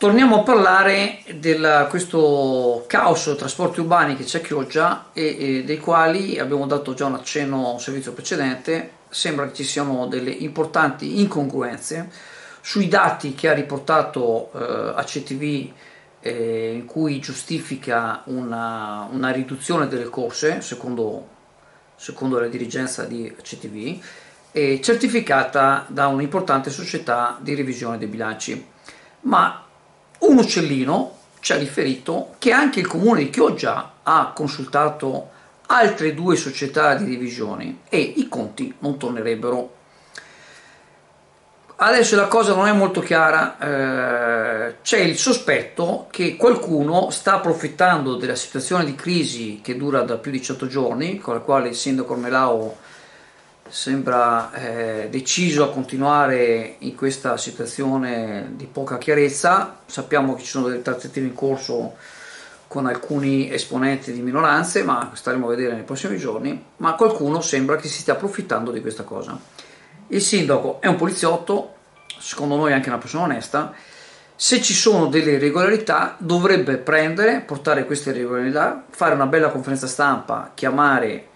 Torniamo a parlare di questo caos dei trasporti urbani che c'è a Chioggia e dei quali abbiamo dato già un accenno al servizio precedente. Sembra che ci siano delle importanti incongruenze sui dati che ha riportato ACTV, in cui giustifica una riduzione delle corse secondo la dirigenza di ACTV, certificata da un'importante società di revisione dei bilanci. Ma un uccellino ci ha riferito che anche il comune di Chioggia ha consultato altre due società di revisioni e i conti non tornerebbero. Adesso la cosa non è molto chiara, c'è il sospetto che qualcuno sta approfittando della situazione di crisi che dura da più di 100 giorni, con la quale il sindaco Ormelao sembra deciso a continuare in questa situazione di poca chiarezza. Sappiamo che ci sono delle trattative in corso con alcuni esponenti di minoranze, ma staremo a vedere nei prossimi giorni. Ma qualcuno sembra che si stia approfittando di questa cosa. Il sindaco è un poliziotto, secondo noi anche una persona onesta. Se ci sono delle irregolarità dovrebbe portare queste irregolarità, fare una bella conferenza stampa, chiamare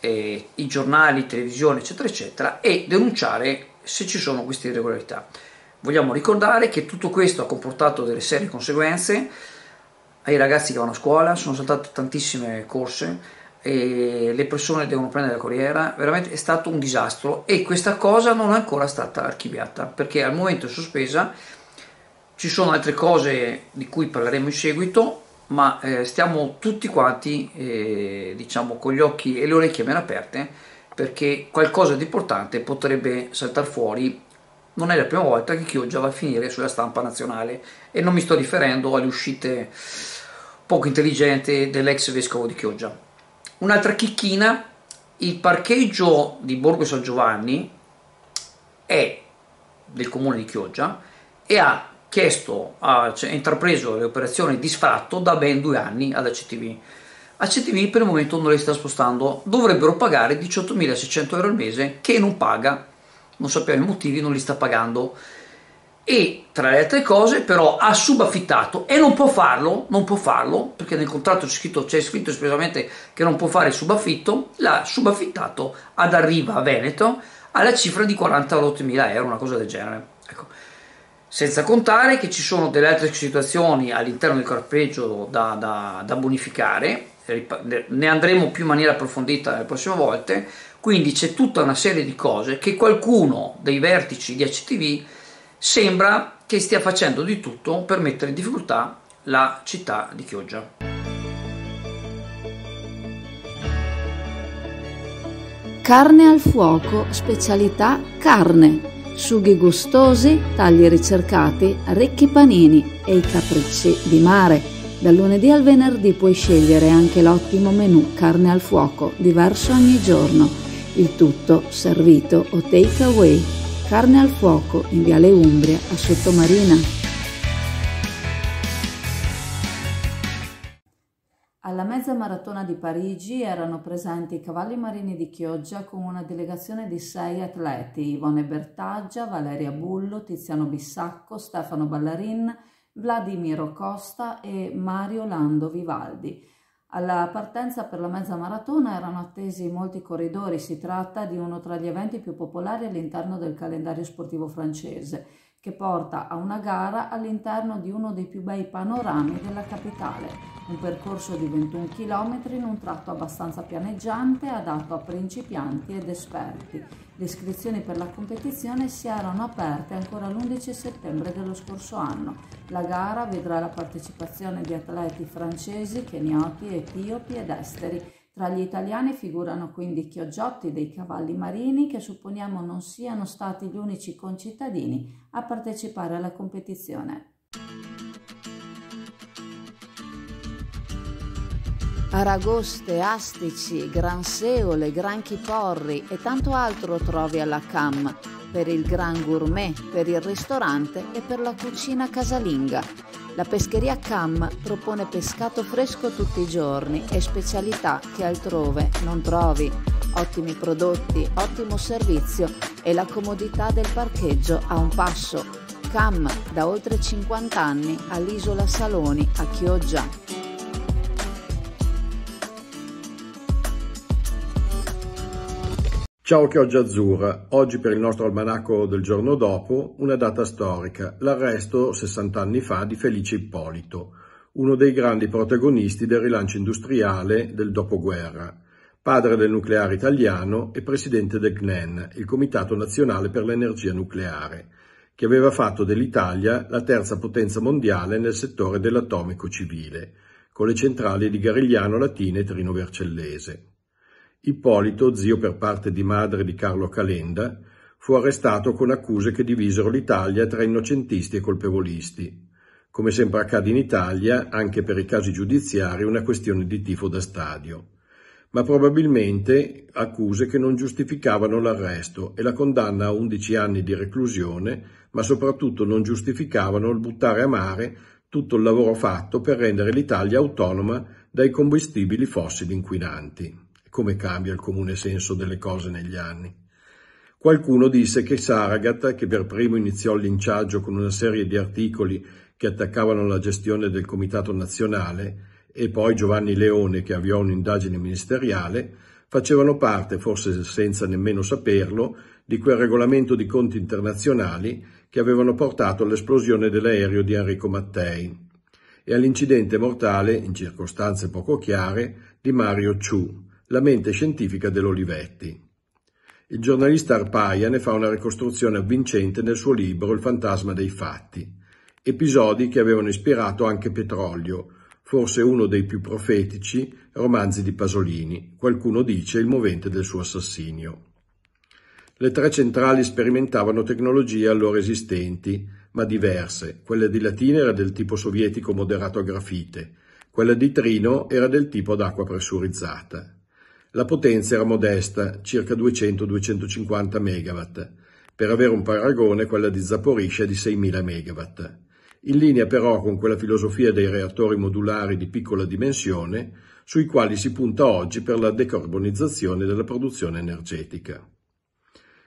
i giornali, televisione eccetera eccetera e denunciare se ci sono queste irregolarità. Vogliamo ricordare che tutto questo ha comportato delle serie conseguenze ai ragazzi che vanno a scuola, sono saltate tantissime corse e le persone devono prendere la corriera, veramente è stato un disastro e questa cosa non è ancora stata archiviata perché al momento è sospesa. Ci sono altre cose di cui parleremo in seguito, ma stiamo tutti quanti diciamo con gli occhi e le orecchie ben aperte, perché qualcosa di importante potrebbe saltare fuori. Non è la prima volta che Chioggia va a finire sulla stampa nazionale e non mi sto riferendo alle uscite poco intelligenti dell'ex vescovo di Chioggia. Un'altra chicchina: il parcheggio di Borgo San Giovanni è del comune di Chioggia e ha intrapreso le operazioni di sfratto da ben 2 anni ad ACTV. ACTV per il momento non le sta spostando, dovrebbero pagare 18.600 euro al mese che non paga, non sappiamo i motivi, non li sta pagando. E tra le altre cose però ha subaffittato e non può farlo perché nel contratto c'è scritto espressamente che non può fare il subaffitto. L'ha subaffittato ad Arriva Veneto alla cifra di 40.000 euro, una cosa del genere. Ecco. Senza contare che ci sono delle altre situazioni all'interno del carpeggio da bonificare, ne andremo più in maniera approfondita le prossime volte, quindi c'è tutta una serie di cose che qualcuno dei vertici di ACTV sembra che stia facendo di tutto per mettere in difficoltà la città di Chioggia. Carne al fuoco, specialità carne. Sughi gustosi, tagli ricercati, ricchi panini e i capricci di mare. Dal lunedì al venerdì puoi scegliere anche l'ottimo menù carne al fuoco, diverso ogni giorno. Il tutto servito o take away. Carne al fuoco in Viale Umbria a Sottomarina. Alla mezza maratona di Parigi erano presenti i cavalli marini di Chioggia con una delegazione di 6 atleti: Ivone Bertaggia, Valeria Bullo, Tiziano Bissacco, Stefano Ballarin, Vladimiro Costa e Mario Lando Vivaldi. Alla partenza per la mezza maratona erano attesi molti corridori. Si tratta di uno tra gli eventi più popolari all'interno del calendario sportivo francese, che porta a una gara all'interno di uno dei più bei panorami della capitale. Un percorso di 21 km in un tratto abbastanza pianeggiante, adatto a principianti ed esperti. Le iscrizioni per la competizione si erano aperte ancora l'11 settembre dello scorso anno. La gara vedrà la partecipazione di atleti francesi, kenioti, etiopi ed esteri. Tra gli italiani figurano quindi Chioggiotti dei Cavalli Marini, che supponiamo non siano stati gli unici concittadini a partecipare alla competizione. Aragoste, astici, granseole, granchi porri e tanto altro trovi alla CAM, per il gran gourmet, per il ristorante e per la cucina casalinga. La pescheria CAM propone pescato fresco tutti i giorni e specialità che altrove non trovi. Ottimi prodotti, ottimo servizio e la comodità del parcheggio a un passo. CAM da oltre 50 anni all'Isola Saloni a Chioggia. Ciao Chioggia Azzurra, oggi per il nostro almanacco del giorno dopo una data storica, l'arresto 60 anni fa di Felice Ippolito, uno dei grandi protagonisti del rilancio industriale del dopoguerra, padre del nucleare italiano e presidente del CNEN, il Comitato Nazionale per l'Energia Nucleare, che aveva fatto dell'Italia la terza potenza mondiale nel settore dell'atomico civile, con le centrali di Garigliano Latina e Trino Vercellese. Ippolito, zio per parte di madre di Carlo Calenda, fu arrestato con accuse che divisero l'Italia tra innocentisti e colpevolisti. Come sempre accade in Italia, anche per i casi giudiziari, una questione di tifo da stadio. Ma probabilmente accuse che non giustificavano l'arresto e la condanna a 11 anni di reclusione, ma soprattutto non giustificavano il buttare a mare tutto il lavoro fatto per rendere l'Italia autonoma dai combustibili fossili inquinanti. Come cambia il comune senso delle cose negli anni. Qualcuno disse che Saragat, che per primo iniziò il linciaggio con una serie di articoli che attaccavano la gestione del Comitato Nazionale, e poi Giovanni Leone, che avviò un'indagine ministeriale, facevano parte, forse senza nemmeno saperlo, di quel regolamento di conti internazionali che avevano portato all'esplosione dell'aereo di Enrico Mattei e all'incidente mortale, in circostanze poco chiare, di Mario Ciù, la mente scientifica dell'Olivetti. Il giornalista Arpaia ne fa una ricostruzione avvincente nel suo libro Il fantasma dei fatti, episodi che avevano ispirato anche Petrolio, forse uno dei più profetici romanzi di Pasolini, qualcuno dice il movente del suo assassinio. Le tre centrali sperimentavano tecnologie allora esistenti, ma diverse. Quella di Latina era del tipo sovietico moderato a grafite, quella di Trino era del tipo ad acqua pressurizzata. La potenza era modesta, circa 200-250 megawatt. Per avere un paragone, quella di Zaporizhzhia è di 6.000 megawatt. In linea però con quella filosofia dei reattori modulari di piccola dimensione, sui quali si punta oggi per la decarbonizzazione della produzione energetica.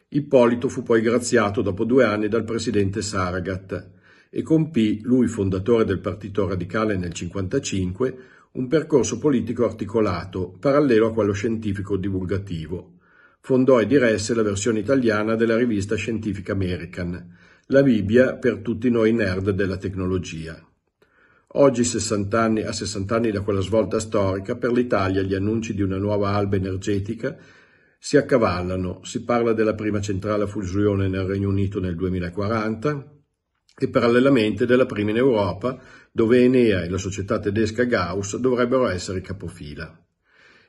Ippolito fu poi graziato dopo 2 anni dal presidente Saragat e compì, lui fondatore del Partito Radicale nel 1955, un percorso politico articolato, parallelo a quello scientifico divulgativo. Fondò e diresse la versione italiana della rivista Scientific American, la Bibbia per tutti noi nerd della tecnologia. Oggi, a 60 anni da quella svolta storica, per l'Italia gli annunci di una nuova alba energetica si accavallano. Si parla della prima centrale a fusione nel Regno Unito nel 2040 e parallelamente della prima in Europa, dove Enea e la società tedesca Gauss dovrebbero essere capofila.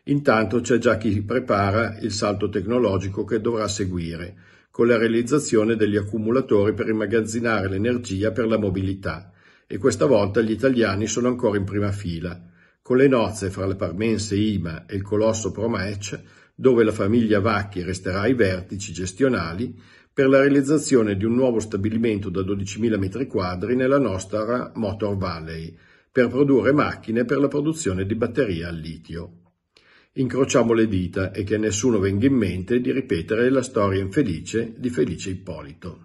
Intanto c'è già chi prepara il salto tecnologico che dovrà seguire, con la realizzazione degli accumulatori per immagazzinare l'energia per la mobilità, e questa volta gli italiani sono ancora in prima fila, con le nozze fra le parmense IMA e il colosso Promech, dove la famiglia Vacchi resterà ai vertici gestionali, per la realizzazione di un nuovo stabilimento da 12.000 metri quadri nella nostra Motor Valley, per produrre macchine per la produzione di batterie al litio. Incrociamo le dita e che a nessuno venga in mente di ripetere la storia infelice di Felice Ippolito.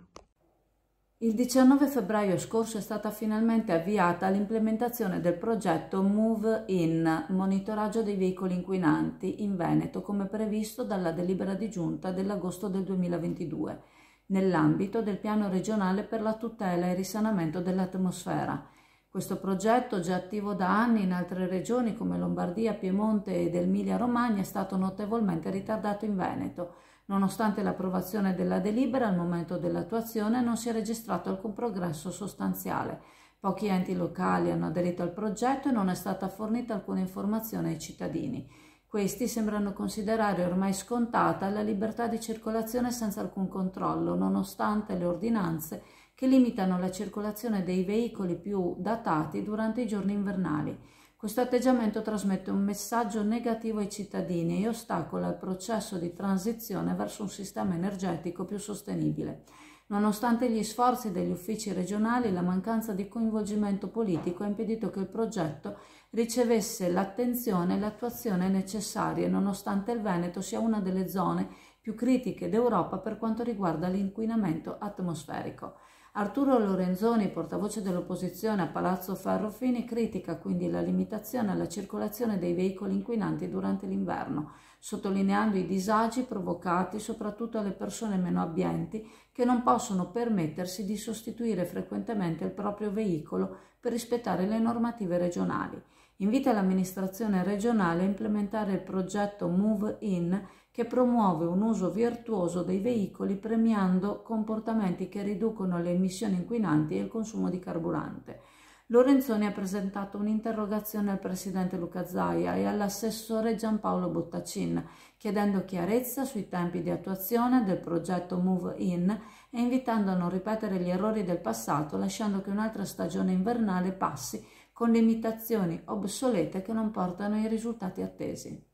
Il 19 febbraio scorso è stata finalmente avviata l'implementazione del progetto Move In, monitoraggio dei veicoli inquinanti in Veneto, come previsto dalla delibera di giunta dell'agosto del 2022, nell'ambito del piano regionale per la tutela e il risanamento dell'atmosfera. Questo progetto, già attivo da anni in altre regioni come Lombardia, Piemonte ed Emilia-Romagna, è stato notevolmente ritardato in Veneto. Nonostante l'approvazione della delibera, al momento dell'attuazione non si è registrato alcun progresso sostanziale. Pochi enti locali hanno aderito al progetto e non è stata fornita alcuna informazione ai cittadini. Questi sembrano considerare ormai scontata la libertà di circolazione senza alcun controllo, nonostante le ordinanze che limitano la circolazione dei veicoli più datati durante i giorni invernali. Questo atteggiamento trasmette un messaggio negativo ai cittadini e ostacola il processo di transizione verso un sistema energetico più sostenibile. Nonostante gli sforzi degli uffici regionali, la mancanza di coinvolgimento politico ha impedito che il progetto ricevesse l'attenzione e l'attuazione necessarie, nonostante il Veneto sia una delle zone più critiche d'Europa per quanto riguarda l'inquinamento atmosferico. Arturo Lorenzoni, portavoce dell'opposizione a Palazzo Ferrofini, critica quindi la limitazione alla circolazione dei veicoli inquinanti durante l'inverno, sottolineando i disagi provocati soprattutto alle persone meno abbienti che non possono permettersi di sostituire frequentemente il proprio veicolo per rispettare le normative regionali. Invita l'amministrazione regionale a implementare il progetto Move In, che promuove un uso virtuoso dei veicoli premiando comportamenti che riducono le emissioni inquinanti e il consumo di carburante. Lorenzoni ha presentato un'interrogazione al presidente Luca Zaia e all'assessore Giampaolo Bottacin, chiedendo chiarezza sui tempi di attuazione del progetto Move In e invitando a non ripetere gli errori del passato, lasciando che un'altra stagione invernale passi con limitazioni obsolete che non portano ai risultati attesi.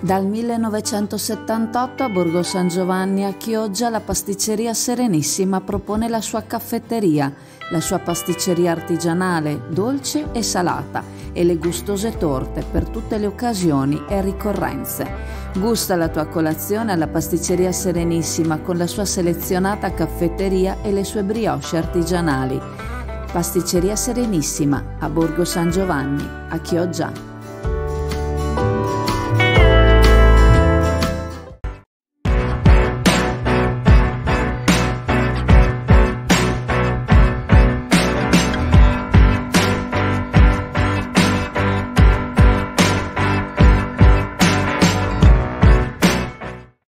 Dal 1978 a Borgo San Giovanni a Chioggia la pasticceria Serenissima propone la sua caffetteria, la sua pasticceria artigianale, dolce e salata e le gustose torte per tutte le occasioni e ricorrenze. Gusta la tua colazione alla pasticceria Serenissima con la sua selezionata caffetteria e le sue brioche artigianali. Pasticceria Serenissima a Borgo San Giovanni a Chioggia.